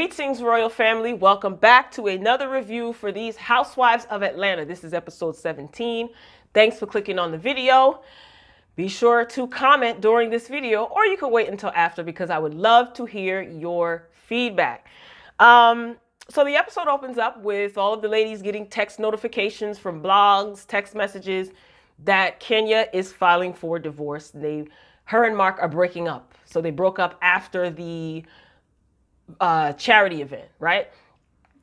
Greetings, royal family. Welcome back to another review for these Housewives of Atlanta. This is episode 17. Thanks for clicking on the video. Be sure to comment during this video, or you can wait until after because I would love to hear your feedback. So the episode opens up with all of the ladies getting text notifications from blogs, text messages that Kenya is filing for divorce. Her and Mark are breaking up. So they broke up after the charity event, right?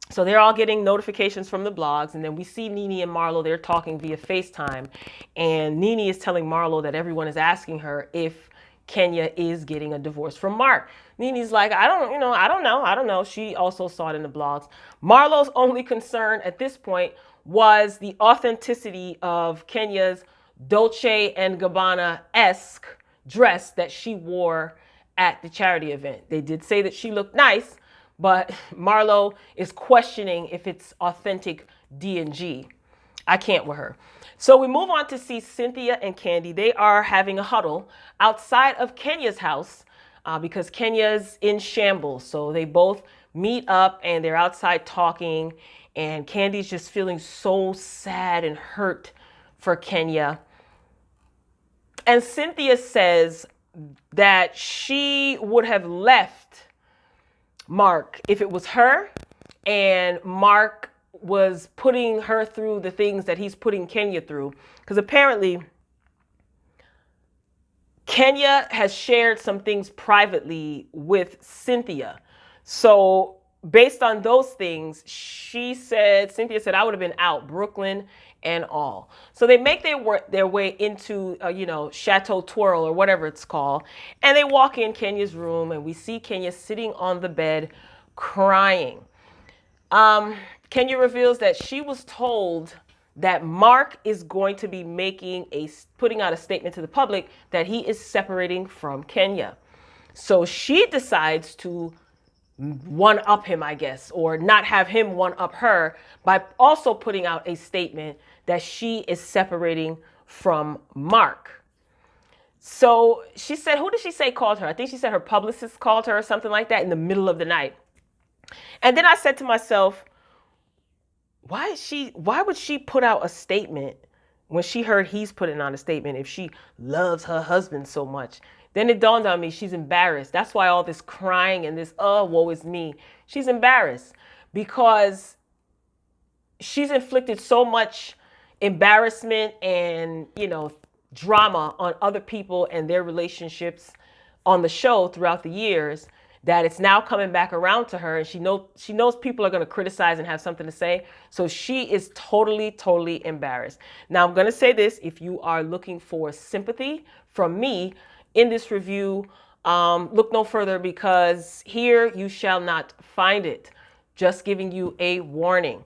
So they're all getting notifications from the blogs, and then we see Nene and Marlo, they're talking via FaceTime, and Nene is telling Marlo that everyone is asking her if Kenya is getting a divorce from Mark. Nene's like, I don't know. She also saw it in the blogs. Marlo's only concern at this point was the authenticity of Kenya's Dolce & Gabbana-esque dress that she wore at the charity event. They did say that she looked nice, but Marlo is questioning if it's authentic D&G. I can't with her. So we move on to see Cynthia and Kandi. They are having a huddle outside of Kenya's house because Kenya's in shambles. So they both meet up and they're outside talking, and Kandi's just feeling so sad and hurt for Kenya. And Cynthia says that she would have left Mark if it was her and Mark was putting her through the things that he's putting Kenya through. Because apparently Kenya has shared some things privately with Cynthia. So based on those things, Cynthia said, I would have been out, Brooklyn and all. So they make their way into, Chateau Twirl or whatever it's called. And they walk in Kenya's room and we see Kenya sitting on the bed crying. Kenya reveals that she was told that Mark is going to be putting out a statement to the public that he is separating from Kenya. So she decides to one-up him, I guess, or not have him one-up her by also putting out a statement that she is separating from Mark. So she said, who did she say called her? I think she said her publicist called her or something like that in the middle of the night. And then I said to myself, why would she put out a statement when she heard he's putting on a statement if she loves her husband so much? Then it dawned on me, she's embarrassed. That's why all this crying and this, oh, woe is me. She's embarrassed because she's inflicted so much embarrassment and, drama on other people and their relationships on the show throughout the years that it's now coming back around to her. And she knows people are going to criticize and have something to say. So she is totally, totally embarrassed. Now, I'm going to say this. If you are looking for sympathy from me, in this review, look no further because here you shall not find it. Just giving you a warning.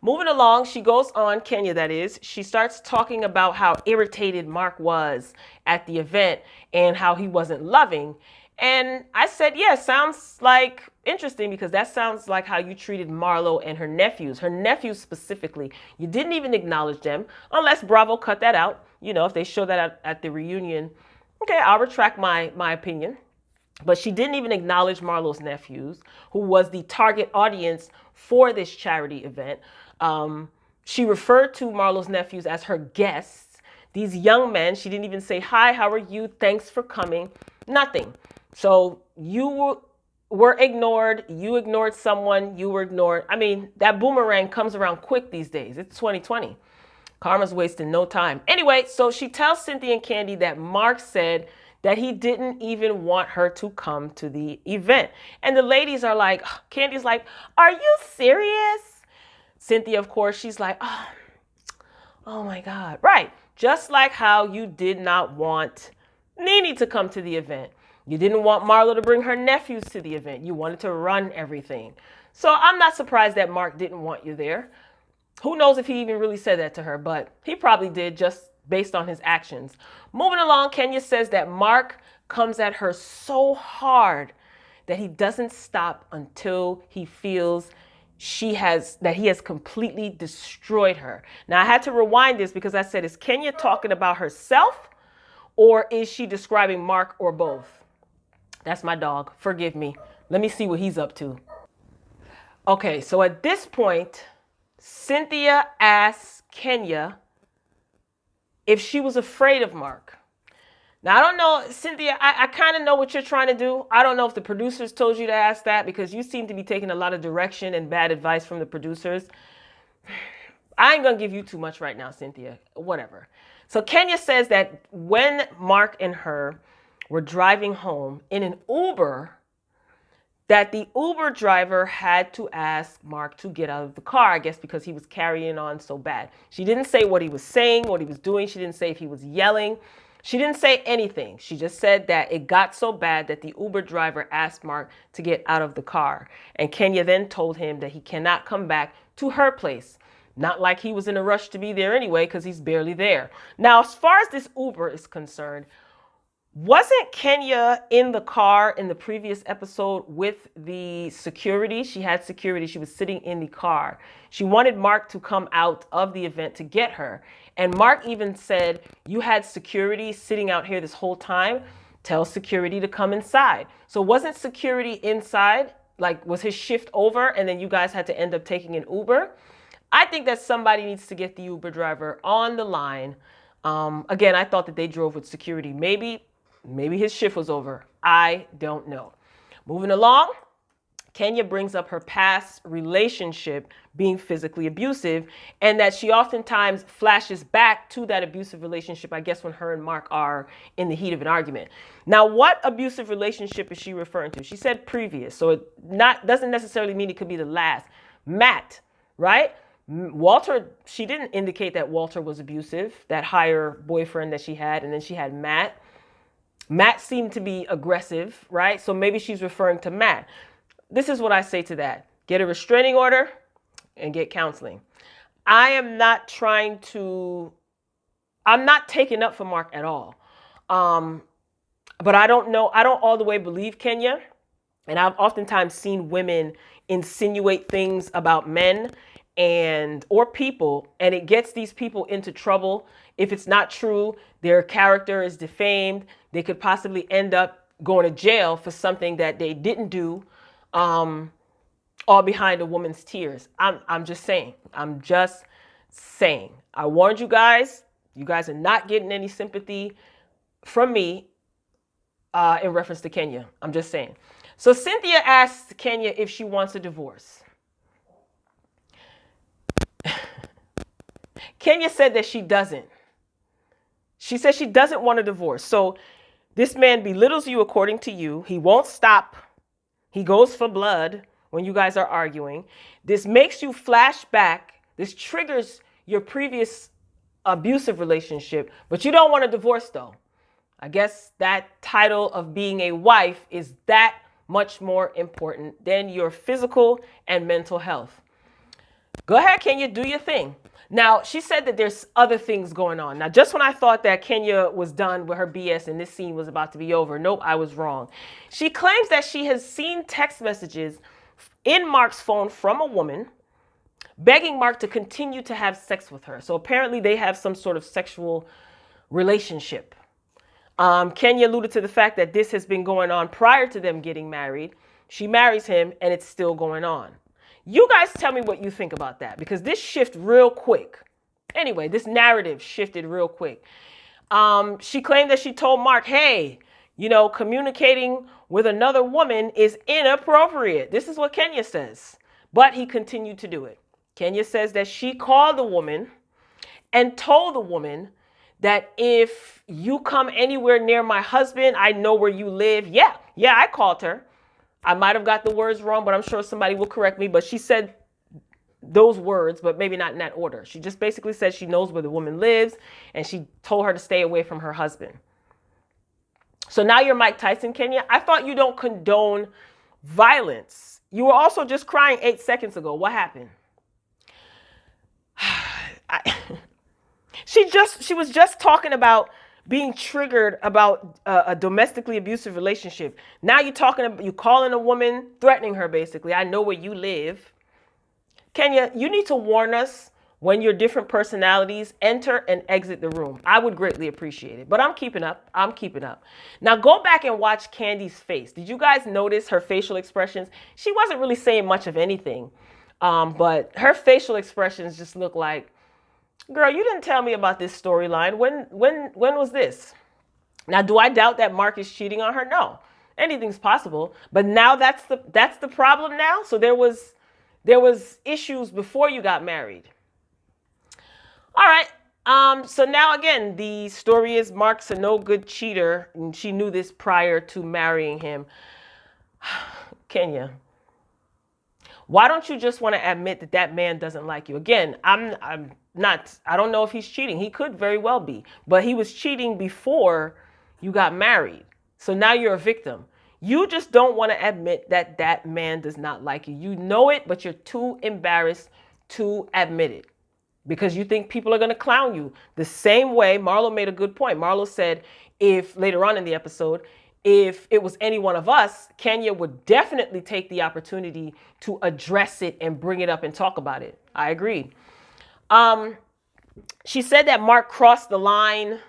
Moving along, she goes on, Kenya that is, she starts talking about how irritated Mark was at the event and how he wasn't loving. And I said, yeah, sounds like interesting because that sounds like how you treated Marlo and her nephews specifically. You didn't even acknowledge them unless Bravo cut that out. If they show that at the reunion, okay, I'll retract my opinion. But she didn't even acknowledge Marlo's nephews, who was the target audience for this charity event. She referred to Marlo's nephews as her guests. These young men, she didn't even say, hi, how are you? Thanks for coming. Nothing. So you were ignored. You ignored someone. You were ignored. I mean, that boomerang comes around quick these days. It's 2020. Karma's wasting no time. Anyway, so she tells Cynthia and Kandi that Mark said that he didn't even want her to come to the event. And the ladies are like, Candy's like, are you serious? Cynthia, of course, she's like, oh my God. Right. Just like how you did not want Nene to come to the event. You didn't want Marlo to bring her nephews to the event. You wanted to run everything. So I'm not surprised that Mark didn't want you there. Who knows if he even really said that to her, but he probably did just based on his actions. Moving along, Kenya says that Mark comes at her so hard that he doesn't stop until he feels that he has completely destroyed her. Now, I had to rewind this because I said, is Kenya talking about herself or is she describing Mark or both? That's my dog. Forgive me. Let me see what he's up to. Okay, so at this point, Cynthia asks Kenya if she was afraid of Mark. Now, I don't know, Cynthia, I kind of know what you're trying to do. I don't know if the producers told you to ask that, because you seem to be taking a lot of direction and bad advice from the producers. I ain't going to give you too much right now, Cynthia. Whatever. So Kenya says that when Mark and her were driving home in an Uber, that the Uber driver had to ask Mark to get out of the car, I guess because he was carrying on so bad. She didn't say what he was saying, what he was doing. She didn't say if he was yelling. She didn't say anything. She just said that it got so bad that the Uber driver asked Mark to get out of the car. And Kenya then told him that he cannot come back to her place. Not like he was in a rush to be there anyway, because he's barely there. Now, as far as this Uber is concerned, wasn't Kenya in the car in the previous episode with the security? She had security. She was sitting in the car. She wanted Mark to come out of the event to get her. And Mark even said, you had security sitting out here this whole time. Tell security to come inside. So wasn't security inside? Like, was his shift over and then you guys had to end up taking an Uber? I think that somebody needs to get the Uber driver on the line. Again, I thought that they drove with security. Maybe his shift was over. I don't know. Moving along, Kenya brings up her past relationship being physically abusive, and that she oftentimes flashes back to that abusive relationship, I guess when her and Mark are in the heat of an argument. Now, what abusive relationship is she referring to? She said previous, so it doesn't necessarily mean it could be the last. Matt, right? Walter, she didn't indicate that Walter was abusive, that higher boyfriend that she had, and then she had Matt. Matt seemed to be aggressive, right? So maybe she's referring to Matt. This is what I say to that. Get a restraining order and get counseling. I'm not taking up for Mark at all. But I don't know. I don't all the way believe Kenya. And I've oftentimes seen women insinuate things about men or people, and it gets these people into trouble. If it's not true, their character is defamed. They could possibly end up going to jail for something that they didn't do, all behind a woman's tears. I'm just saying. I'm just saying. I warned you guys. You guys are not getting any sympathy from me in reference to Kenya. I'm just saying. So Cynthia asked Kenya if she wants a divorce. Kenya said that she doesn't. She says she doesn't want a divorce. So this man belittles you according to you. He won't stop. He goes for blood when you guys are arguing. This makes you flash back. This triggers your previous abusive relationship, but you don't want a divorce though. I guess that title of being a wife is that much more important than your physical and mental health. Go ahead, Kenya, do your thing. Now, she said that there's other things going on. Now, just when I thought that Kenya was done with her BS and this scene was about to be over, nope, I was wrong. She claims that she has seen text messages in Mark's phone from a woman begging Mark to continue to have sex with her. So apparently they have some sort of sexual relationship. Kenya alluded to the fact that this has been going on prior to them getting married. She marries him and it's still going on. You guys tell me what you think about that, because this shifted real quick. Anyway, this narrative shifted real quick. She claimed that she told Mark, hey, communicating with another woman is inappropriate. This is what Kenya says. But he continued to do it. Kenya says that she called the woman and told the woman that if you come anywhere near my husband, I know where you live. Yeah, I called her. I might have got the words wrong, but I'm sure somebody will correct me. But she said those words, but maybe not in that order. She just basically said she knows where the woman lives, and she told her to stay away from her husband. So now you're Mike Tyson, Kenya. I thought you don't condone violence. You were also just crying 8 seconds ago. What happened? She was just talking about being triggered about a domestically abusive relationship. Now you're calling a woman, threatening her basically. I know where you live. Kenya, you need to warn us when your different personalities enter and exit the room. I would greatly appreciate it. But I'm keeping up. I'm keeping up. Now go back and watch Candy's face. Did you guys notice her facial expressions? She wasn't really saying much of anything. But her facial expressions just look like, girl, you didn't tell me about this storyline. When was this? Now, do I doubt that Mark is cheating on her? No. Anything's possible. But now that's the problem now. So there was issues before you got married. All right. So now again, the story is Mark's a no good cheater, and she knew this prior to marrying him. Kenya, why don't you just want to admit that that man doesn't like you? Again, I don't know if he's cheating. He could very well be, but he was cheating before you got married. So now you're a victim. You just don't want to admit that that man does not like you. You know it, but you're too embarrassed to admit it because you think people are going to clown you. The same way Marlo made a good point. Marlo said, if later on in the episode, if it was any one of us, Kenya would definitely take the opportunity to address it and bring it up and talk about it. I agreed. She said that Mark crossed the line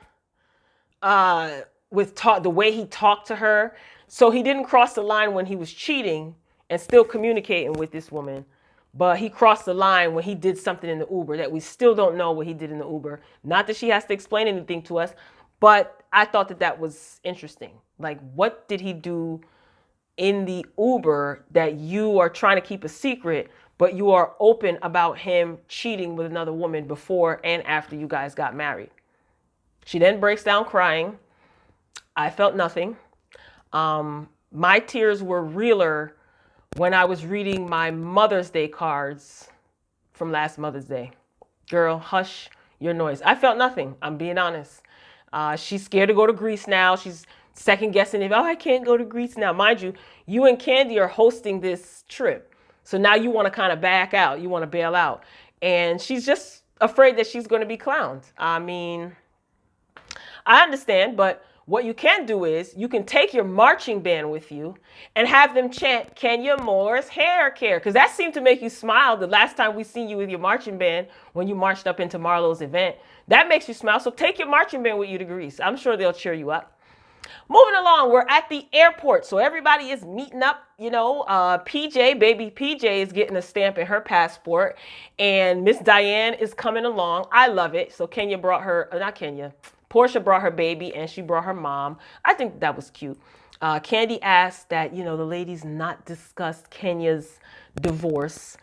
with the way he talked to her. So he didn't cross the line when he was cheating and still communicating with this woman. But he crossed the line when he did something in the Uber that we still don't know what he did in the Uber. Not that she has to explain anything to us, but I thought that that was interesting. Like, what did he do in the Uber that you are trying to keep a secret, but you are open about him cheating with another woman before and after you guys got married? She then breaks down crying. I felt nothing. My tears were realer when I was reading my Mother's Day cards from last Mother's Day. Girl, hush your noise. I felt nothing. I'm being honest. She's scared to go to Greece now. She's second guessing if, I can't go to Greece now. Mind you, you and Candy are hosting this trip. So now you want to kind of back out. You want to bail out. And she's just afraid that she's going to be clowned. I mean, I understand, but what you can do is you can take your marching band with you and have them chant Kenya Moore's hair care. Because that seemed to make you smile the last time we seen you with your marching band when you marched up into Marlo's event. That makes you smile. So take your marching band with you to Greece. I'm sure they'll cheer you up. Moving along, we're at the airport. So everybody is meeting up. You know, baby PJ is getting a stamp in her passport. And Miss Diane is coming along. I love it. So Kenya brought her, not Kenya, Portia brought her baby and she brought her mom. I think that was cute. Candy asked that, the ladies not discuss Kenya's divorce.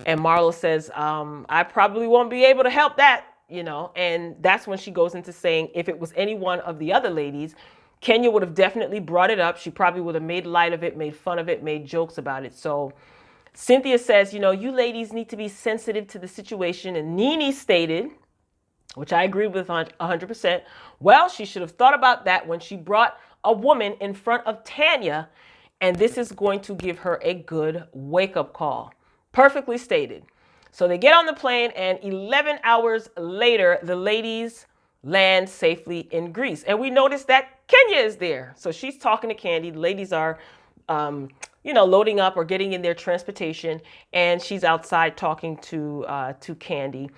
And Marlo says, I probably won't be able to help that, and that's when she goes into saying if it was any one of the other ladies, Kenya would have definitely brought it up. She probably would have made light of it, made fun of it, made jokes about it. So Cynthia says, you ladies need to be sensitive to the situation. And Nene stated, which I agree with 100%. Well, she should have thought about that when she brought a woman in front of Tanya, and this is going to give her a good wake-up call. Perfectly stated. So they get on the plane, and 11 hours later, the ladies land safely in Greece. And we notice that Kenya is there. So she's talking to Candy. The ladies are, loading up or getting in their transportation, and she's outside talking to Candy.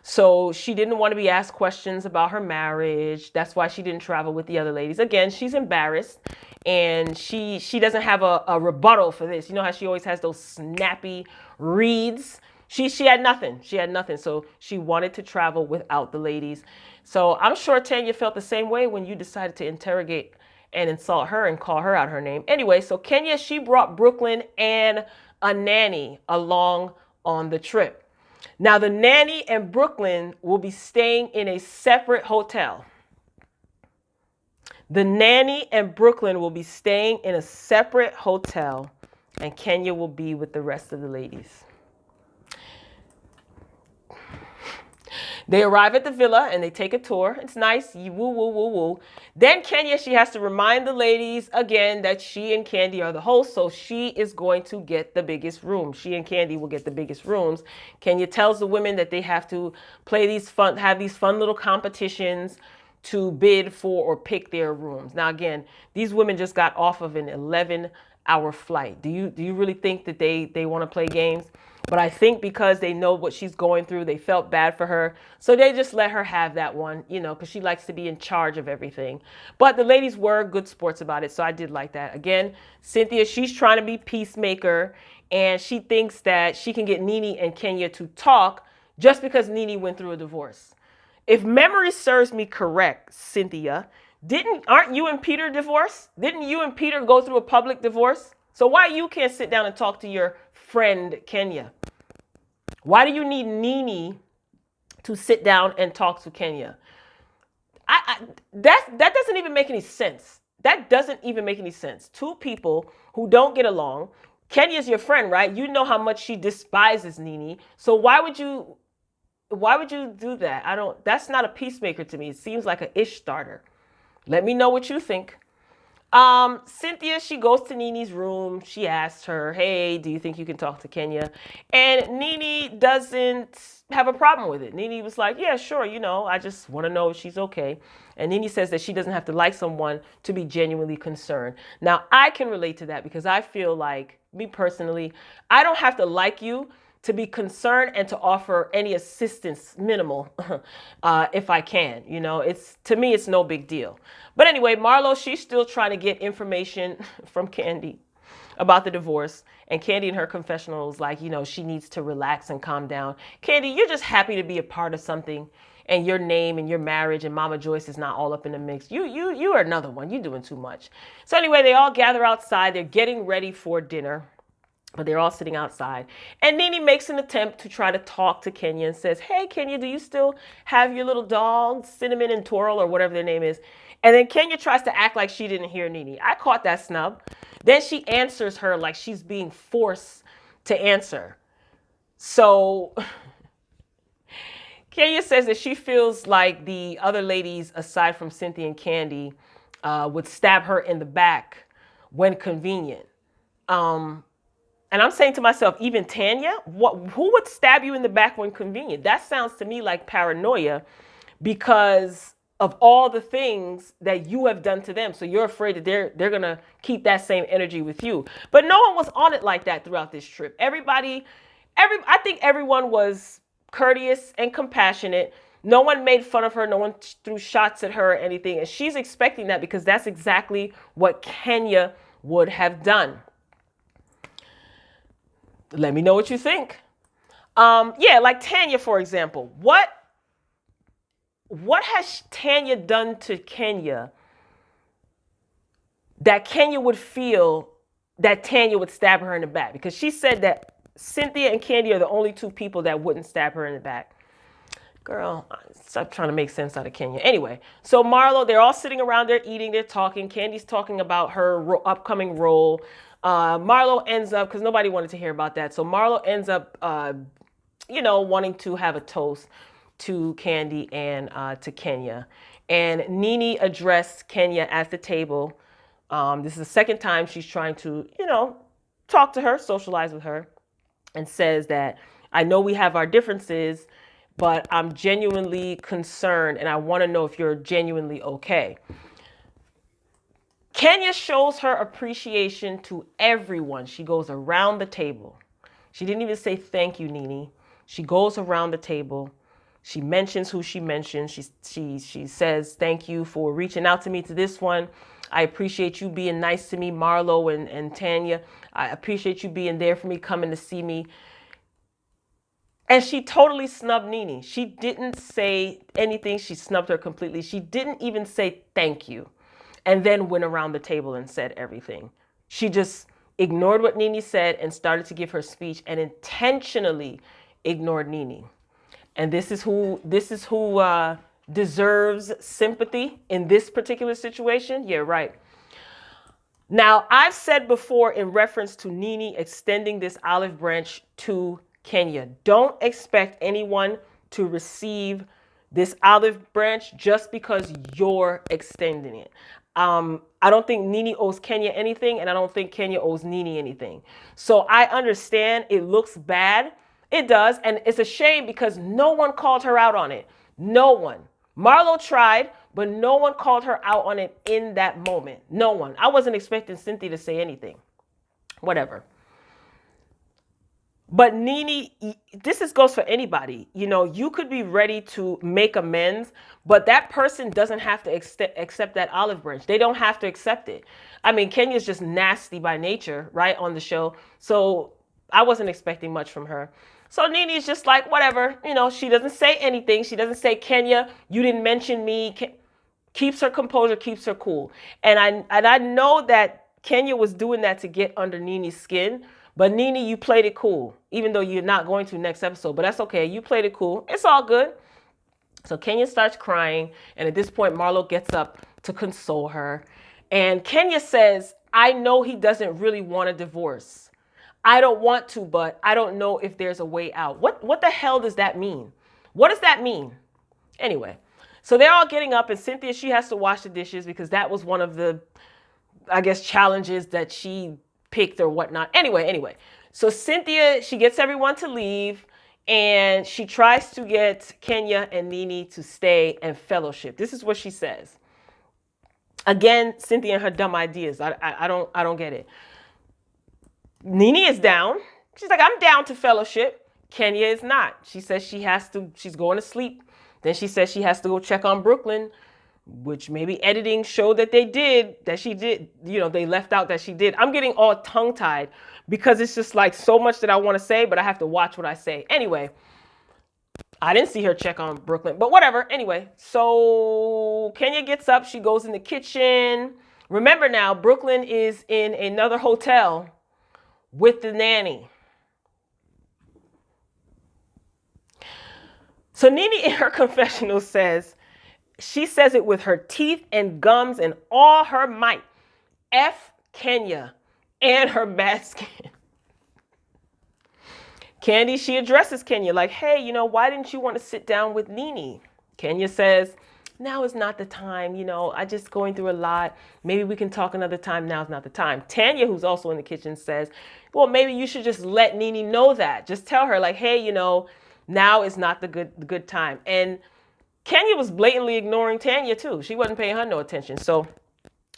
So she didn't want to be asked questions about her marriage. That's why she didn't travel with the other ladies. Again, she's embarrassed and she doesn't have a rebuttal for this. You know how she always has those snappy reads? She had nothing. She had nothing. So she wanted to travel without the ladies. So I'm sure Tanya felt the same way when you decided to interrogate and insult her and call her out her name. Anyway, so Kenya, she brought Brooklyn and a nanny along on the trip. Now, the nanny and Brooklyn will be staying in a separate hotel. The nanny and Brooklyn will be staying in a separate hotel, and Kenya will be with the rest of the ladies. They arrive at the villa and they take a tour. It's nice. Woo, woo, woo, woo. Then Kenya, she has to remind the ladies again that she and Candy are the hosts. So she is going to get the biggest room. She and Candy will get the biggest rooms. Kenya tells the women that they have to have these fun little competitions to bid for or pick their rooms. Now, again, these women just got off of an 11 our flight. Do you really think that they want to play games? But I think because they know what she's going through, they felt bad for her. So they just let her have that one, you know, because she likes to be in charge of everything. But the ladies were good sports about it. So I did like that. Again, Cynthia, she's trying to be peacemaker. And she thinks that she can get Nene and Kenya to talk just because Nene went through a divorce. If memory serves me correct, Cynthia, aren't you and Peter divorced? Didn't you and Peter go through a public divorce? So why you can't sit down and talk to your friend Kenya? Why do you need Nene to sit down and talk to Kenya? That doesn't even make any sense. That doesn't even make any sense. Two people who don't get along. Kenya's your friend, right? You know how much she despises Nene. So why would you do that? That's not a peacemaker to me. It seems like an ish starter. Let me know what you think. Cynthia, she goes to Nene's room. She asks her, hey, do you think you can talk to Kenya? And Nene doesn't have a problem with it. Nene was like, yeah, sure. You know, I just want to know if she's okay. And Nene says that she doesn't have to like someone to be genuinely concerned. Now, I can relate to that because I feel like, me personally, I don't have to like you to be concerned and to offer any assistance, minimal, if I can. You know, to me, it's no big deal. But anyway, Marlo, she's still trying to get information from Candy about the divorce. And Candy in her confessional is like, you know, she needs to relax and calm down. Candy, you're just happy to be a part of something. And your name and your marriage and Mama Joyce is not all up in the mix. You are another one. You're doing too much. So anyway, they all gather outside. They're getting ready for dinner. But they're all sitting outside. And Nene makes an attempt to try to talk to Kenya and says, hey, Kenya, do you still have your little dog, Cinnamon and Twirl, or whatever their name is? And then Kenya tries to act like she didn't hear Nene. I caught that snub. Then she answers her like she's being forced to answer. So Kenya says that she feels like the other ladies, aside from Cynthia and Candy, would stab her in the back when convenient. And I'm saying to myself, even Tanya, who would stab you in the back when convenient? That sounds to me like paranoia because of all the things that you have done to them. So you're afraid that they're going to keep that same energy with you. But no one was on it like that throughout this trip. I think everyone was courteous and compassionate. No one made fun of her. No one threw shots at her or anything. And she's expecting that because that's exactly what Kenya would have done. Let me know what you think. Yeah, like Tanya, for example. What has Tanya done to Kenya that Kenya would feel that Tanya would stab her in the back? Because she said that Cynthia and Candy are the only two people that wouldn't stab her in the back. Girl, stop trying to make sense out of Kenya. Anyway, so Marlo, they're all sitting around there eating, they're talking. Candy's talking about her upcoming role. Marlo ends up, because nobody wanted to hear about that, so Marlo ends up, wanting to have a toast to Candy and to Kenya. And Nene addressed Kenya at the table. This is the second time she's trying to, talk to her, socialize with her, and says that, I know we have our differences, but I'm genuinely concerned, and I want to know if you're genuinely okay. Kenya shows her appreciation to everyone. She goes around the table. She didn't even say thank you, Nene. She goes around the table. She mentions who she mentions. She says, thank you for reaching out to me to this one. I appreciate you being nice to me, Marlo and Tanya. I appreciate you being there for me, coming to see me. And she totally snubbed Nene. She didn't say anything. She snubbed her completely. She didn't even say thank you. And then went around the table and said everything. She just ignored what Nene said and started to give her speech and intentionally ignored Nene. And this is who deserves sympathy in this particular situation. Yeah, right. Now, I've said before in reference to Nene extending this olive branch to Kenya, don't expect anyone to receive this olive branch just because you're extending it. I don't think Nene owes Kenya anything, and I don't think Kenya owes Nene anything. So I understand it looks bad. It does, and it's a shame because no one called her out on it. No one. Marlo tried, but no one called her out on it in that moment. No one. I wasn't expecting Cynthia to say anything. whatever. But Nene, goes for anybody. You know, you could be ready to make amends, but that person doesn't have to accept that olive branch. They don't have to accept it. I mean, Kenya's just nasty by nature, right, on the show. So I wasn't expecting much from her. So Nene's just like, whatever. You know, she doesn't say anything. She doesn't say, Kenya, you didn't mention me. Keeps her composure, keeps her cool. And I know that Kenya was doing that to get under Nene's skin. But Nene, you played it cool, even though you're not going to next episode. But that's okay. You played it cool. It's all good. So Kenya starts crying. And at this point, Marlo gets up to console her. And Kenya says, I know he doesn't really want a divorce. I don't want to, but I don't know if there's a way out. What the hell does that mean? What does that mean? Anyway, so they're all getting up. And Cynthia, she has to wash the dishes because that was one of the, I guess, challenges that she picked or whatnot. Anyway, so Cynthia, she gets everyone to leave and she tries to get Kenya and Nene to stay and fellowship. This is what she says. Again, Cynthia and her dumb ideas. I don't get it. Nene is down. She's like, I'm down to fellowship. Kenya is not. She says she's going to sleep. Then she says she has to go check on Brooklyn, which maybe editing showed that she did, you know, they left out that she did. I'm getting all tongue-tied because it's just like so much that I want to say, but I have to watch what I say. Anyway, I didn't see her check on Brooklyn, but whatever. Anyway, so Kenya gets up. She goes in the kitchen. Remember now, Brooklyn is in another hotel with the nanny. So Nene in her confessional says, she says it with her teeth and gums and all her might. F Kenya and her bad skin. Candy, she addresses Kenya like, hey, you know, why didn't you want to sit down with Nene? Kenya says, now is not the time. You know, I just going through a lot. Maybe we can talk another time. Now's not the time. Tanya, who's also in the kitchen, says, well, maybe you should just let Nene know that. Just tell her like, hey, you know, now is not the good time. And Kenya was blatantly ignoring Tanya too. She wasn't paying her no attention. So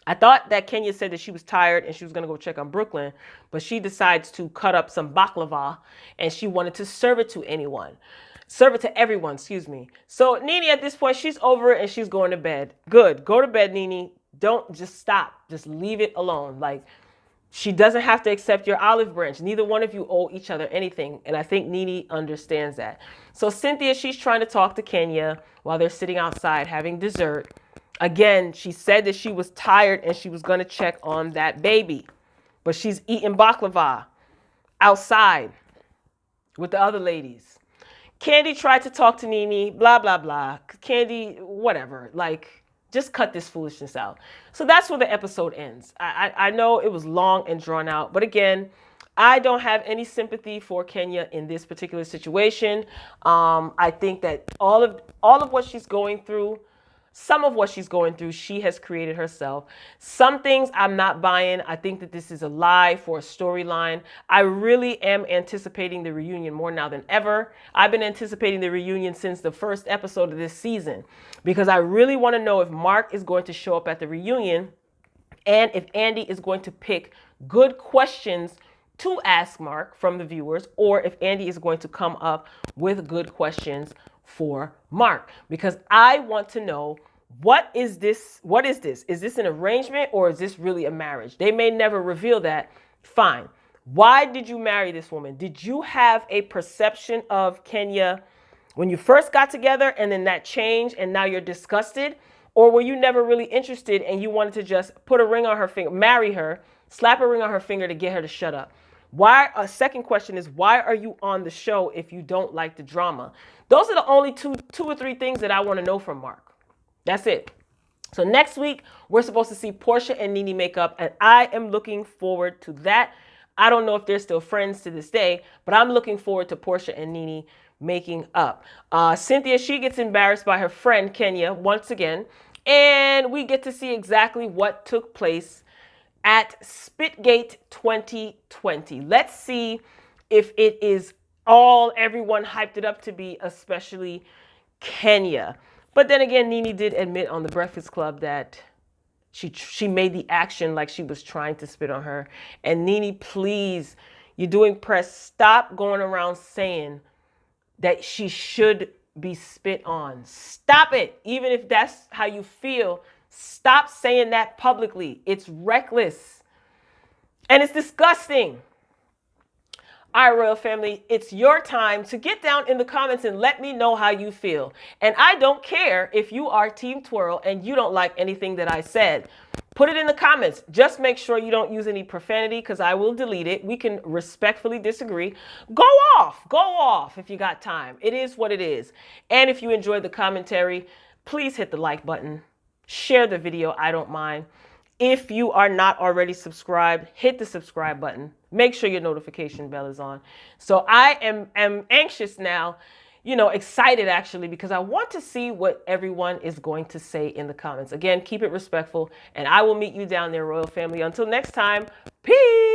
I thought that Kenya said that she was tired and she was going to go check on Brooklyn, but she decides to cut up some baklava and she wanted to serve it to everyone, excuse me. So Nene at this point, she's over it and she's going to bed. Good. Go to bed, Nene. Don't just stop. Just leave it alone. Like, she doesn't have to accept your olive branch. Neither one of you owe each other anything. And I think Nene understands that. So Cynthia, she's trying to talk to Kenya while they're sitting outside having dessert. Again, she said that she was tired and she was going to check on that baby. But she's eating baklava outside with the other ladies. Candy tried to talk to Nene, blah, blah, blah. Candy, whatever. Like, just cut this foolishness out. So that's where the episode ends. I know it was long and drawn out, but again, I don't have any sympathy for Kenya in this particular situation. I think that all of what she's going through, some of what she's going through, she has created herself. Some things I'm not buying. I think that this is a lie for a storyline. I really am anticipating the reunion more now than ever. I've been anticipating the reunion since the first episode of this season because I really want to know if Mark is going to show up at the reunion and if Andy is going to pick good questions to ask Mark from the viewers, or if Andy is going to come up with good questions for Mark, because I want to know, what is this? What is this? Is this an arrangement or is this really a marriage? They may never reveal that. Fine. Why did you marry this woman? Did you have a perception of Kenya when you first got together and then that changed and now you're disgusted? Or were you never really interested and you wanted to just put a ring on her finger, marry her, slap a ring on her finger to get her to shut up? Why? A second question is, why are you on the show if you don't like the drama? Those are the only two or three things that I want to know from Mark. That's it. So next week, we're supposed to see Portia and Nene make up, and I am looking forward to that. I don't know if they're still friends to this day, but I'm looking forward to Portia and Nene making up. Cynthia, she gets embarrassed by her friend Kenya once again, and we get to see exactly what took place at Spitgate 2020. Let's see if it is all everyone hyped it up to be, especially Kenya. But then again, Nene did admit on the Breakfast Club that She made the action like she was trying to spit on her. And Nene, please, you're doing press. Stop going around saying that she should be spit on. Stop it. Even if that's how you feel, stop saying that publicly. It's reckless. And it's disgusting. All right, Royal Family, it's your time to get down in the comments and let me know how you feel. And I don't care if you are Team Twirl and you don't like anything that I said. Put it in the comments. Just make sure you don't use any profanity because I will delete it. We can respectfully disagree. Go off if you got time. It is what it is. And if you enjoyed the commentary, please hit the like button. Share the video. I don't mind. If you are not already subscribed, hit the subscribe button. Make sure your notification bell is on. So I am anxious now, excited actually, because I want to see what everyone is going to say in the comments. Again, keep it respectful, and I will meet you down there, Royal Family. Until next time, peace.